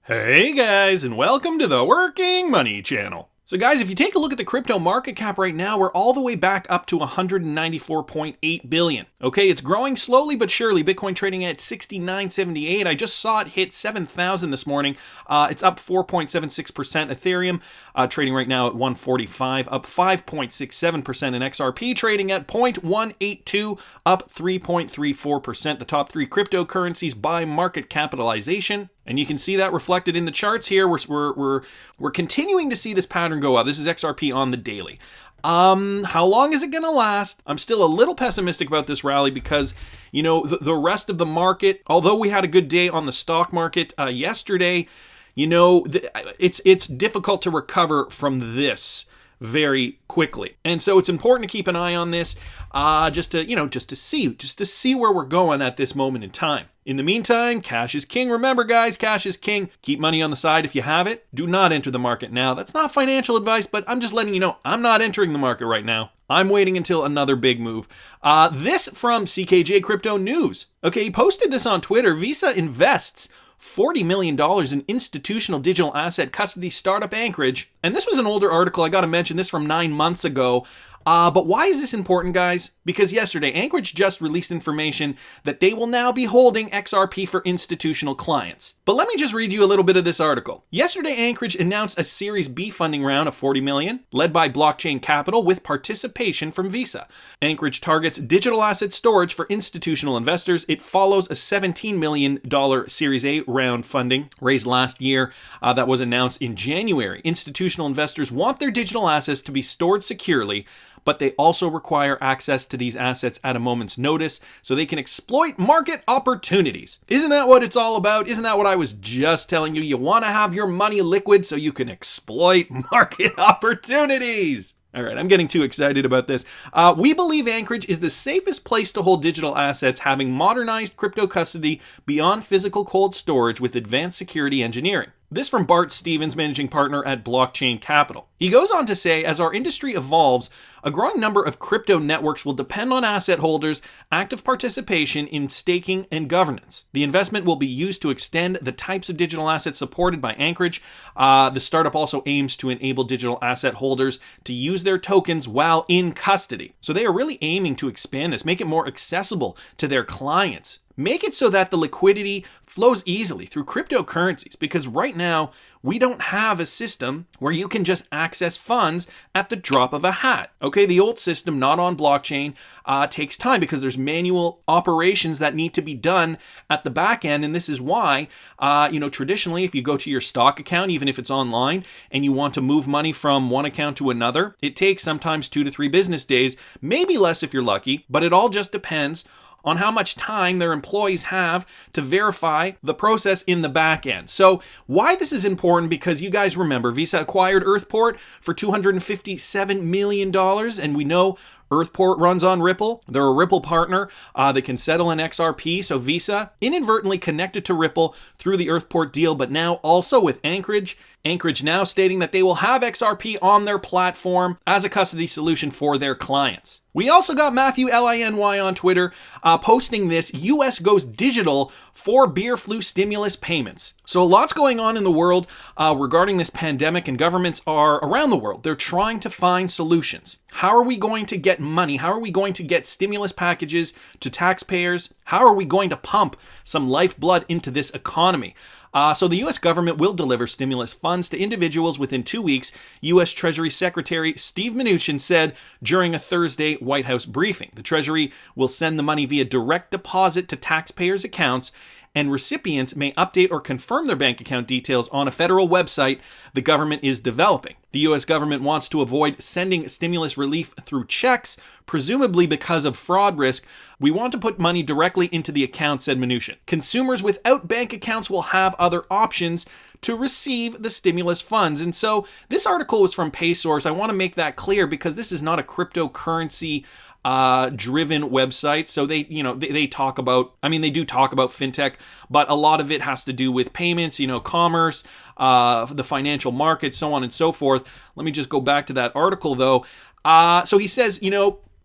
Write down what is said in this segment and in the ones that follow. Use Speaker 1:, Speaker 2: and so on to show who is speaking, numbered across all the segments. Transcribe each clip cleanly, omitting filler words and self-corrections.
Speaker 1: Hey guys, and welcome to the Working Money Channel. So guys, if you take a look at the crypto market cap right now, we're all the way back up to 194.8 billion. Okay, it's growing slowly but surely. Bitcoin trading at 69.78. I just saw it hit 7,000 this morning. It's up 4.76%. Ethereum trading right now at 145, up 5.67%. And XRP trading at 0.182, up 3.34%. The top three cryptocurrencies by market capitalization. And you can see that reflected in the charts here. We're continuing to see this pattern go up. This is XRP on the daily. How long is it going to last? I'm still a little pessimistic about this rally because, you know, the rest of the market, although we had a good day on the stock market yesterday, you know, it's difficult to recover from this very quickly. And so it's important to keep an eye on this just to see where we're going at this moment in time. In the meantime, cash is king. Remember, guys, cash is king. Keep money on the side if you have it. Do not enter the market now. That's not financial advice, but I'm just letting you know I'm not entering the market right now. I'm waiting until another big move. This from CKJ Crypto News. Okay, he posted this on Twitter. Visa invests $40 million in institutional digital asset custody startup Anchorage. And this was an older article. I got to mention this from 9 months ago. But why is this important, guys? Because yesterday, Anchorage just released information that they will now be holding XRP for institutional clients. But let me just read you a little bit of this article. Yesterday, Anchorage announced a Series B funding round of $40 million, led by Blockchain Capital with participation from Visa. Anchorage targets digital asset storage for institutional investors. It follows a $17 million Series A round funding raised last year that was announced in January. Institutional investors want their digital assets to be stored securely, but they also require access to these assets at a moment's notice so they can exploit market opportunities. Isn't that what it's all about? Isn't that what I was just telling you? You want to have your money liquid so you can exploit market opportunities. All right, I'm getting too excited about this. We believe Anchorage is the safest place to hold digital assets, having modernized crypto custody beyond physical cold storage with advanced security engineering. This from Bart Stevens, managing partner at Blockchain Capital. He goes on to say, as our industry evolves, a growing number of crypto networks will depend on asset holders' active participation in staking and governance. The investment will be used to extend the types of digital assets supported by Anchorage. The startup also aims to enable digital asset holders to use their tokens while in custody. So they are really aiming to expand this, make it more accessible to their clients. Make it so that the liquidity flows easily through cryptocurrencies, because right now we don't have a system where you can just access funds at the drop of a hat. Okay, the old system, not on blockchain, takes time because there's manual operations that need to be done at the back end. And this is why, traditionally, if you go to your stock account, even if it's online, and you want to move money from one account to another, it takes sometimes 2 to 3 business days, maybe less if you're lucky, but it all just depends on how much time their employees have to verify the process in the back end. So why this is important, because you guys remember Visa acquired Earthport for $257 million, and we know Earthport runs on Ripple. They're a Ripple partner that can settle in XRP. So Visa inadvertently connected to Ripple through the Earthport deal, but now also with Anchorage. Anchorage now stating that they will have XRP on their platform as a custody solution for their clients. We also got Matthew Liny on Twitter posting this: US goes digital for beer flu stimulus payments. So a lot's going on in the world regarding this pandemic, and governments are around the world. They're trying to find solutions. How are we going to get money? How are we going to get stimulus packages to taxpayers? How are we going to pump some lifeblood into this economy? So the U.S. government will deliver stimulus funds to individuals within 2 weeks, U.S. Treasury Secretary Steve Mnuchin said during a Thursday White House briefing. The Treasury will send the money via direct deposit to taxpayers' accounts, and recipients may update or confirm their bank account details on a federal website the government is developing. The U.S. government wants to avoid sending stimulus relief through checks, presumably because of fraud risk. We want to put money directly into the account, said Mnuchin. Consumers without bank accounts will have other options to receive the stimulus funds. And so this article was from PaySource. I want to make that clear because this is not a cryptocurrency driven website. So they talk about, they do talk about fintech, but a lot of it has to do with payments, commerce, the financial market, so on and so forth. Let me just go back to that article though. So he says,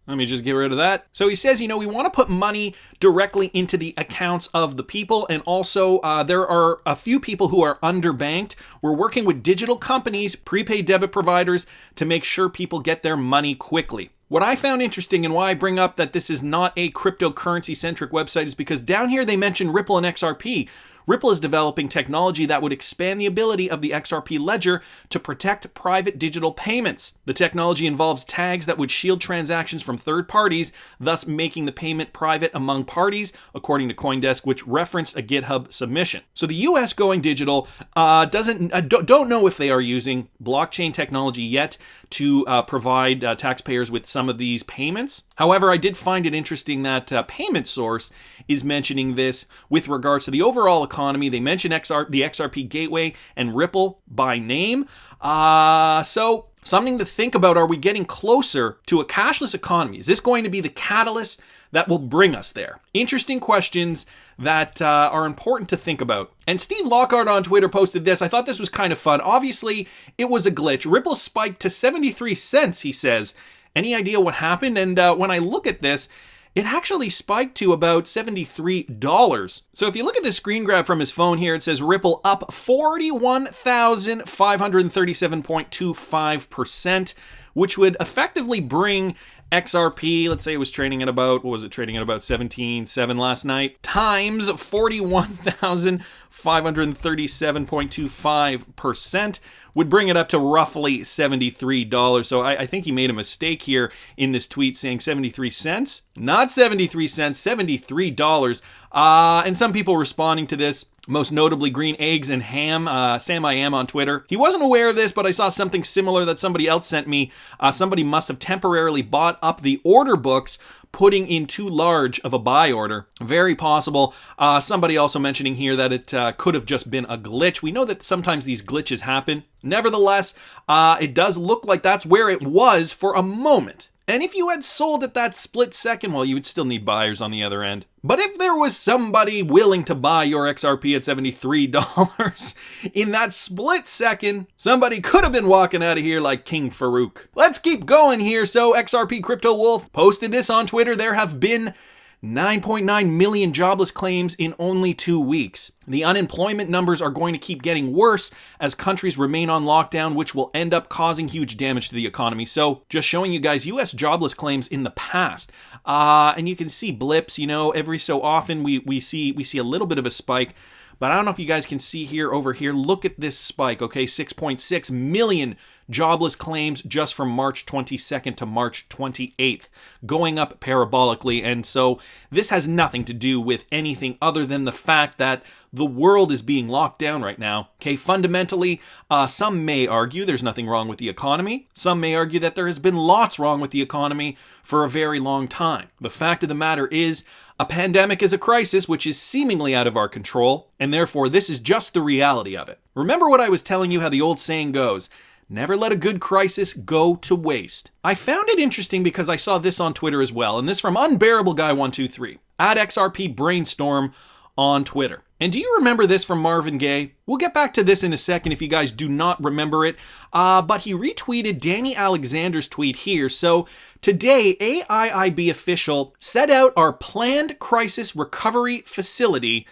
Speaker 1: Let me just get rid of that. So he says, we want to put money directly into the accounts of the people. And also, there are a few people who are underbanked. We're working with digital companies, prepaid debit providers, to make sure people get their money quickly. What I found interesting and why I bring up that this is not a cryptocurrency-centric website is because down here they mention Ripple and XRP. Ripple is developing technology that would expand the ability of the XRP ledger to protect private digital payments. The technology involves tags that would shield transactions from third parties, thus making the payment private among parties, according to CoinDesk, which referenced a GitHub submission. So the US going digital don't know if they are using blockchain technology yet to provide taxpayers with some of these payments. However, I did find it interesting that Payment Source is mentioning this with regards to the overall economy. They mention the XRP gateway and Ripple by name. So something to think about. Are we getting closer to a cashless economy? Is this going to be the catalyst that will bring us there? Interesting questions that are important to think about. And Steve Lockhart on Twitter posted this. I thought this was kind of fun. Obviously, it was a glitch. Ripple spiked to 73 cents, he says. Any idea what happened? And when I look at this, it actually spiked to about $73. So if you look at the screen grab from his phone here, it says Ripple up 41,537.25%, which would effectively bring XRP, let's say it was trading at about, 17.7 last night, times 41,537.25%, would bring it up to roughly $73. So I think he made a mistake here in this tweet saying 73 cents. Not 73 cents, $73. And some people responding to this, most notably Green Eggs and Ham, Sam I Am on Twitter. He wasn't aware of this, but I saw something similar that somebody else sent me. Somebody must have temporarily bought up the order books, putting in too large of a buy order. Very possible. Somebody also mentioning here that it could have just been a glitch. We know that sometimes these glitches happen. Nevertheless, it does look like that's where it was for a moment. And if you had sold at that split second, well, you would still need buyers on the other end. But if there was somebody willing to buy your XRP at $73 in that split second, somebody could have been walking out of here like King Farouk. Let's keep going here. So XRP Crypto Wolf posted this on Twitter. There have been 9.9 million jobless claims in only 2 weeks. The unemployment numbers are going to keep getting worse as countries remain on lockdown, which will end up causing huge damage to the economy. So just showing you guys US jobless claims in the past. And you can see blips, every so often we see a little bit of a spike. But I don't know if you guys can see over here. Look at this spike, okay? 6.6 million jobless claims just from March 22nd to March 28th, going up parabolically. And so this has nothing to do with anything other than the fact that the world is being locked down right now. Okay, fundamentally, some may argue there's nothing wrong with the economy. Some may argue that there has been lots wrong with the economy for a very long time. The fact of the matter is, a pandemic is a crisis which is seemingly out of our control, and therefore this is just the reality of it. Remember what I was telling you, how the old saying goes, never let a good crisis go to waste. I found it interesting because I saw this on Twitter as well, and this from Unbearable Guy 123 at XRP Brainstorm on Twitter. And do you remember this from Marvin Gaye? We'll get back to this in a second if you guys do not remember it. But he retweeted Danny Alexander's tweet here. So today, AIIB official set out our planned crisis recovery facility.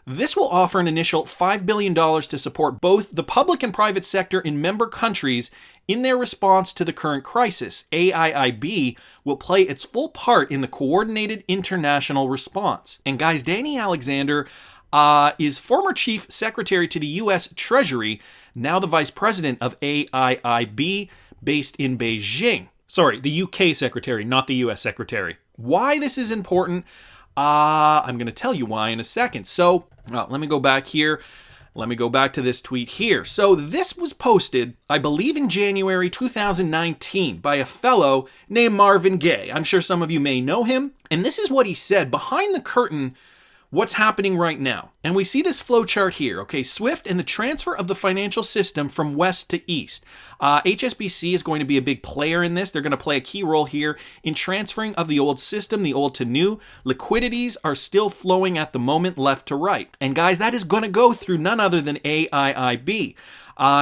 Speaker 1: This will offer an initial $5 billion to support both the public and private sector in member countries in their response to the current crisis. AIIB will play its full part in the coordinated international response. And guys, Danny Alexander is former chief secretary to the U.S. Treasury, now the vice president of AIIB, based in Beijing. Sorry, the UK secretary, not the U.S. secretary. Why this is important, I'm going to tell you why in a second. So, let me go back here. Let me go back to this tweet here. So this was posted, I believe, in January 2019 by a fellow named Marvin Gaye. I'm sure some of you may know him. And this is what he said behind the curtain, what's happening right now. And we see this flowchart here, okay? SWIFT and the transfer of the financial system from west to east. HSBC is going to be a big player in this. They're going to play a key role here in transferring of the old system, the old to new. Liquidities are still flowing at the moment left to right. And guys, that is going to go through none other than AIIB.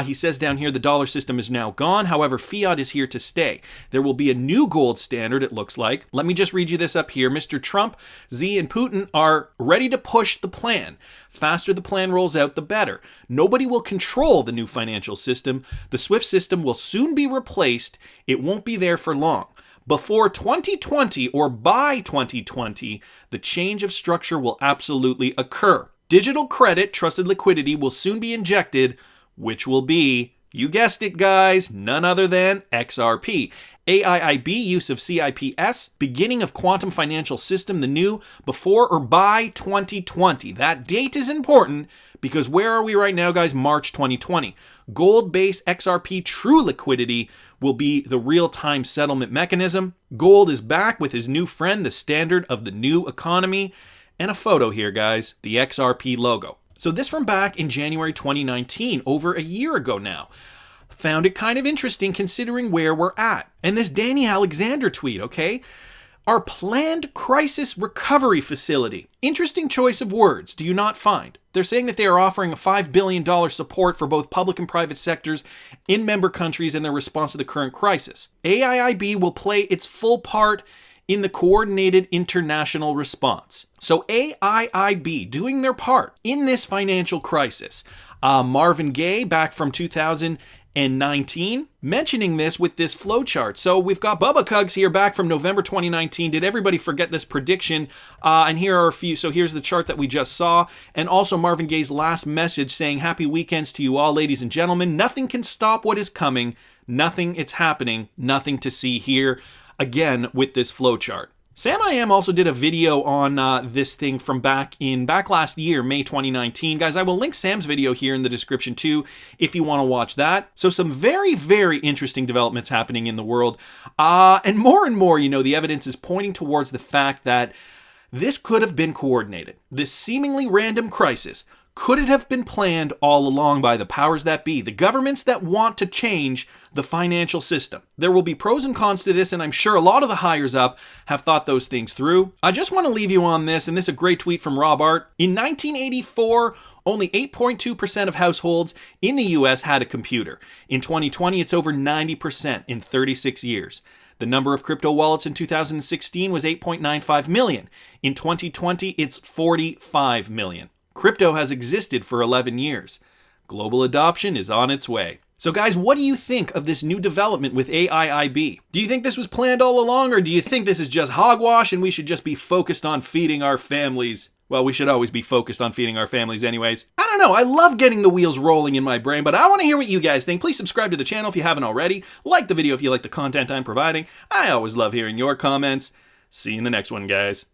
Speaker 1: He says down here the dollar system is now gone. However, fiat is here to stay. There will be a new gold standard, it looks like. Let me just read you this up here. Mr. Trump, Xi, and Putin are ready to push the plan. Faster the plan rolls out, the better. Nobody will control the new financial system. The SWIFT system will soon be replaced. It won't be there for long. Before 2020 or by 2020, the change of structure will absolutely occur. Digital credit, trusted liquidity, will soon be injected, which will be, you guessed it guys, none other than XRP. AIIB use of CIPS, beginning of quantum financial system, the new, before or by 2020. That date is important because where are we right now, guys? March 2020. Gold-based XRP true liquidity will be the real-time settlement mechanism. Gold is back with his new friend, the standard of the new economy. And a photo here, guys, the XRP logo. So this from back in January 2019, over a year ago now. Found it kind of interesting considering where we're at. And this Danny Alexander tweet, okay? Our planned crisis recovery facility. Interesting choice of words, do you not find? They're saying that they are offering a $5 billion support for both public and private sectors in member countries in their response to the current crisis. AIIB will play its full part in the coordinated international response. So AIIB doing their part in this financial crisis. Marvin Gaye back from 2019 mentioning this with this flowchart. So we've got Bubba Cugs here back from November 2019. Did everybody forget this prediction? And here are a few. So here's the chart that we just saw. And also Marvin Gaye's last message saying, happy weekends to you all, ladies and gentlemen. Nothing can stop what is coming. Nothing, it's happening. Nothing to see here. Again, with this flowchart. Sam I Am also did a video on this thing from back last year, May 2019. Guys, I will link Sam's video here in the description too, if you want to watch that. So some very, very interesting developments happening in the world. And more, you know, the evidence is pointing towards the fact that this could have been coordinated. This seemingly random crisis, could it have been planned all along by the powers that be, the governments that want to change the financial system? There will be pros and cons to this, and I'm sure a lot of the hires up have thought those things through. I just want to leave you on this, and this is a great tweet from Rob Art. In 1984, only 8.2% of households in the US had a computer. In 2020, it's over 90% in 36 years. The number of crypto wallets in 2016 was 8.95 million. In 2020, it's 45 million. Crypto has existed for 11 years. Global adoption is on its way. So guys, what do you think of this new development with AIIB? Do you think this was planned all along, or do you think this is just hogwash and we should just be focused on feeding our families? Well, we should always be focused on feeding our families anyways. I don't know, I love getting the wheels rolling in my brain, but I want to hear what you guys think. Please subscribe to the channel if you haven't already. Like the video if you like the content I'm providing. I always love hearing your comments. See you in the next one, guys.